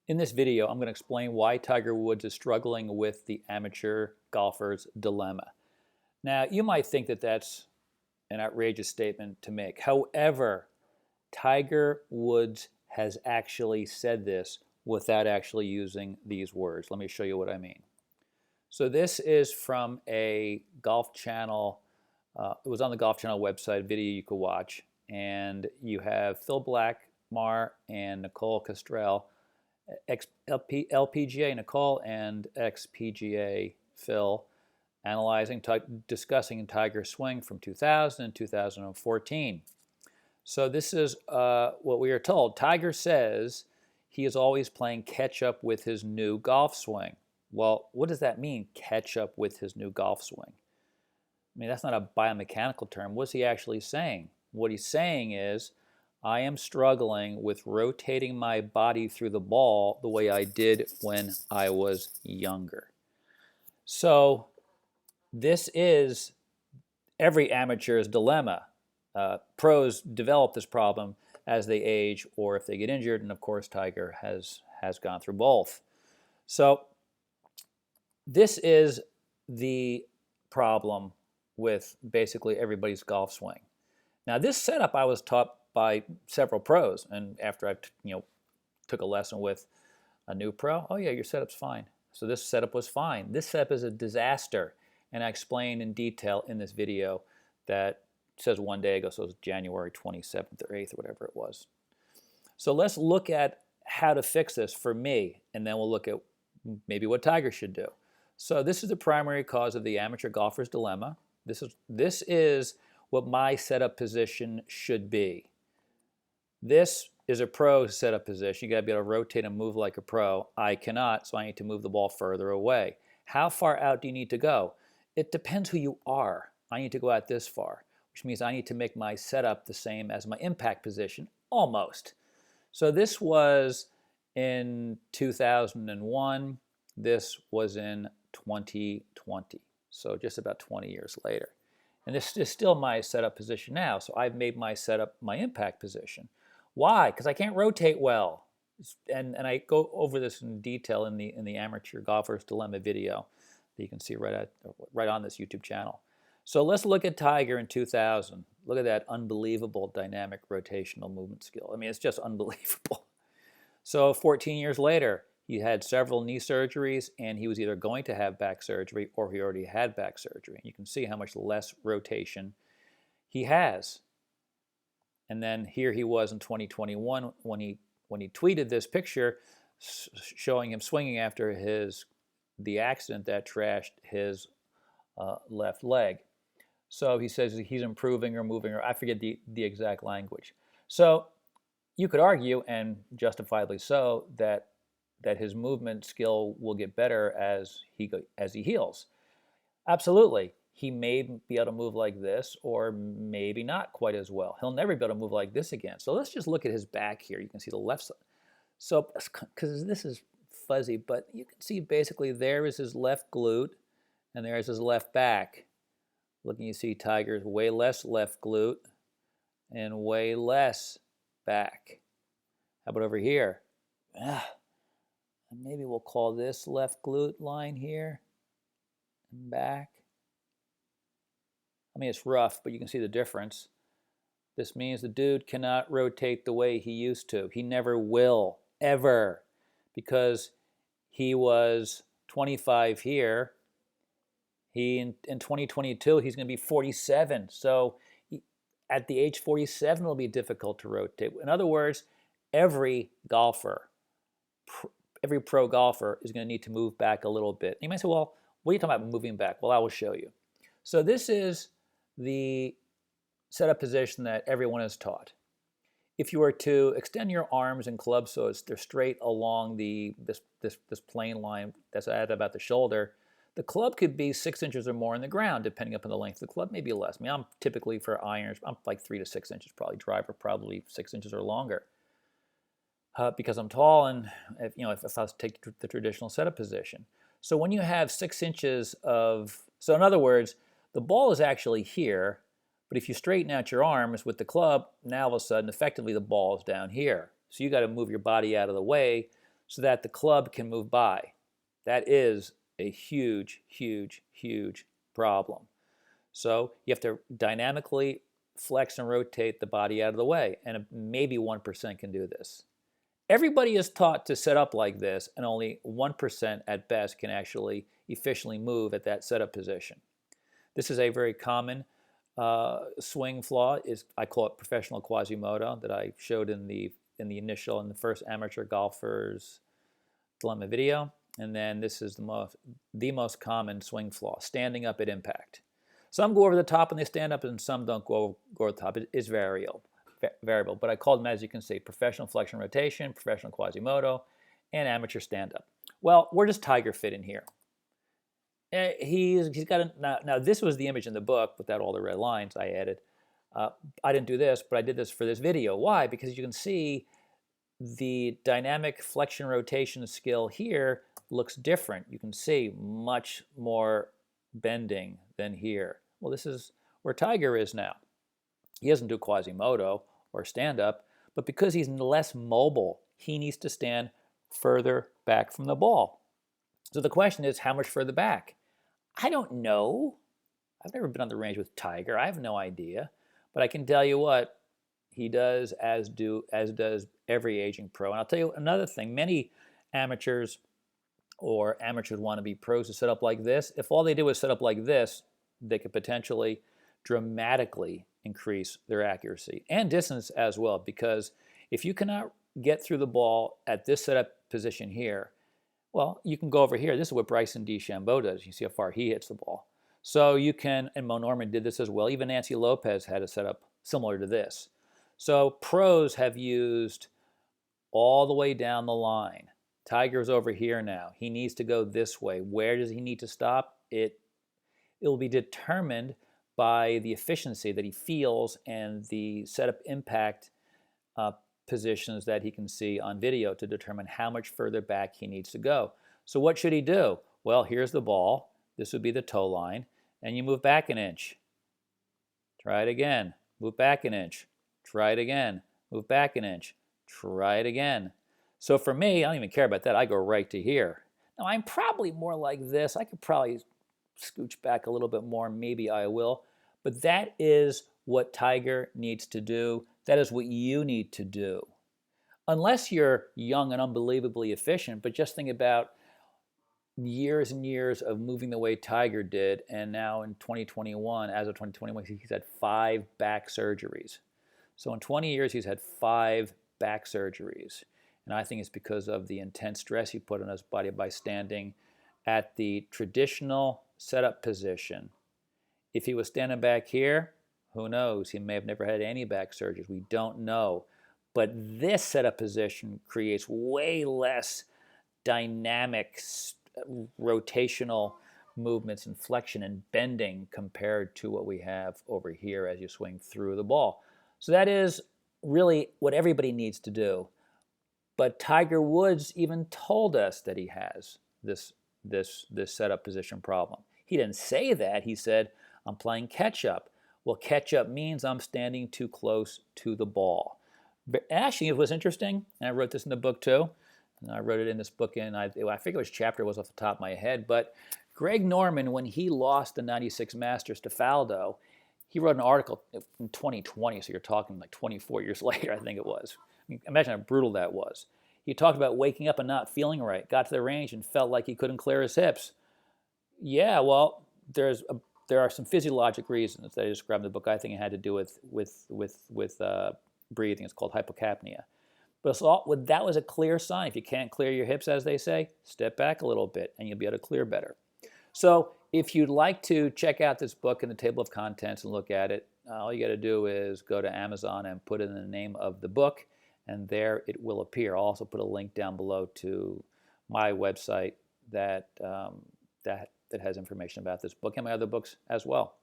In this video, I'm going to explain why Tiger Woods is struggling with the amateur golfer's dilemma. Now, you might think that that's an outrageous statement to make. However, Tiger Woods has actually said this without actually using these words. Let me show you what I mean. So this is from a Golf Channel, it was on the Golf Channel website, video you could watch, and you have Phil Blackmar and Nicole Castrell, LPGA Nicole and ex-PGA Phil, analyzing, discussing Tiger's swing from 2000 and 2014. So this is what we are told. Tiger says he is always playing catch up with his new golf swing. Well, what does that mean, catch up with his new golf swing? I mean, that's not a biomechanical term. What's he actually saying? What he's saying is, I am struggling with rotating my body through the ball the way I did when I was younger. So this is every amateur's dilemma. Pros develop this problem as they age or if they get injured, and of course Tiger has gone through both. So this is the problem with basically everybody's golf swing. Now this setup I was taught by several pros, and after I took a lesson with a new pro, oh yeah, your setup's fine. So this setup was fine. This setup is a disaster, and I explained in detail in this video that says one day ago, so it was January 27th or 8th or whatever it was. So let's look at how to fix this for me, and then we'll look at maybe what Tiger should do. So this is the primary cause of the amateur golfer's dilemma. This is what my setup position should be. This is a pro setup position. You got to be able to rotate and move like a pro. I cannot, so I need to move the ball further away. How far out do you need to go? It depends who you are. I need to go out this far, which means I need to make my setup the same as my impact position, almost. So this was in 2001. This was in 2020, so just about 20 years later. And this is still my setup position now, so I've made my setup my impact position. Why? Because I can't rotate well. And I go over this in detail in the Amateur Golfer's Dilemma video that you can see right on this YouTube channel. So let's look at Tiger in 2000. Look at that unbelievable dynamic rotational movement skill. I mean, it's just unbelievable. So 14 years later, he had several knee surgeries, and he was either going to have back surgery or he already had back surgery. You can see how much less rotation he has. And then here he was in 2021 when he tweeted this picture showing him swinging after the accident that trashed his left leg. So he says he's improving or moving, or I forget the exact language. So you could argue, and justifiably so, that his movement skill will get better as he heals. Absolutely. He may be able to move like this, or maybe not quite as well. He'll never be able to move like this again. So let's just look at his back here. You can see the left side. So, because this is fuzzy, but you can see basically there is his left glute, and there's his left back. Looking, you see Tiger's way less left glute and way less back. How about over here? Maybe we'll call this left glute line here and back. I mean, it's rough, but you can see the difference. This means the dude cannot rotate the way he used to. He never will, ever, because he was 25 here. In 2022, he's going to be 47. So at the age 47, it'll be difficult to rotate. In other words, every golfer, every pro golfer is going to need to move back a little bit. You might say, well, what are you talking about moving back? Well, I will show you. So this is the setup position that everyone is taught. If you were to extend your arms and clubs so they're straight along this plane line that's at about the shoulder, the club could be 6 inches or more in the ground, depending upon the length of the club, maybe less. I mean, I'm typically for irons, I'm like 3 to 6 inches, probably driver, probably 6 inches or longer. Because I'm tall, and if I was to take the traditional setup position. So when you have 6 inches so in other words, the ball is actually here, but if you straighten out your arms with the club, now all of a sudden, effectively the ball is down here. So you got to move your body out of the way so that the club can move by. That is a huge, huge, huge problem. So you have to dynamically flex and rotate the body out of the way, and maybe 1% can do this. Everybody is taught to set up like this, and only 1% at best can actually efficiently move at that setup position. This is a very common swing flaw. I call it professional Quasimodo, that I showed in the first amateur golfer's dilemma video. And then this is the most common swing flaw, standing up at impact. Some go over the top when they stand up, and some don't go over the top. It is variable, but I called them, as you can see, professional flexion rotation, professional Quasimodo, and amateur stand-up. Well, where does Tiger fit in here? He's got now this was the image in the book without all the red lines I added. I didn't do this, but I did this for this video. Why? Because you can see the dynamic flexion rotation skill here looks different. You can see much more bending than here. Well, this is where Tiger is now. He doesn't do Quasimodo or stand-up, but because he's less mobile, he needs to stand further back from the ball. So the question is, how much further back? I don't know. I've never been on the range with Tiger. I have no idea. But I can tell you what, he does, as does every aging pro. And I'll tell you another thing. Many amateurs or amateurs wannabe pros to set up like this. If all they did was set up like this, they could potentially dramatically increase their accuracy and distance as well. Because if you cannot get through the ball at this setup position here, well, you can go over here. This is what Bryson DeChambeau does. You see how far he hits the ball. So you can, and Mo Norman did this as well. Even Nancy Lopez had a setup similar to this. So pros have used all the way down the line. Tiger's over here now. He needs to go this way. Where does he need to stop? It will be determined by the efficiency that he feels and the setup impact positions that he can see on video to determine how much further back he needs to go. So what should he do? Well, here's the ball. This would be the toe line. And you move back an inch. Try it again. Move back an inch. Try it again. Move back an inch. Try it again. So for me, I don't even care about that. I go right to here. Now, I'm probably more like this. I could probably scooch back a little bit more. Maybe I will. But that is what Tiger needs to do. That is what you need to do. Unless you're young and unbelievably efficient, but just think about years and years of moving the way Tiger did, and now in 2021, as of 2021, he's had 5 back surgeries. So in 20 years, he's had 5 back surgeries. And I think it's because of the intense stress he put on his body by standing at the traditional setup position. If he was standing back here, who knows? He may have never had any back surgeries. We don't know. But this setup position creates way less dynamic rotational movements and flexion and bending compared to what we have over here as you swing through the ball. So that is really what everybody needs to do. But Tiger Woods even told us that he has this setup position problem. He didn't say that. He said, I'm playing catch-up. Well, catch-up means I'm standing too close to the ball. But actually, it was interesting, and I wrote this in the book too, and I wrote it in this book, and I forget which chapter was off the top of my head, but Greg Norman, when he lost the 96 Masters to Faldo, he wrote an article in 2020, so you're talking like 24 years later, I think it was. I mean, imagine how brutal that was. He talked about waking up and not feeling right, got to the range and felt like he couldn't clear his hips. Yeah, well, there are some physiologic reasons that I described in the book. I think it had to do with breathing. It's called hypocapnia. But that was a clear sign. If you can't clear your hips, as they say, step back a little bit and you'll be able to clear better. So if you'd like to check out this book in the table of contents and look at it, all you got to do is go to Amazon and put in the name of the book, and there it will appear. I'll also put a link down below to my website that has information about this book and my other books as well.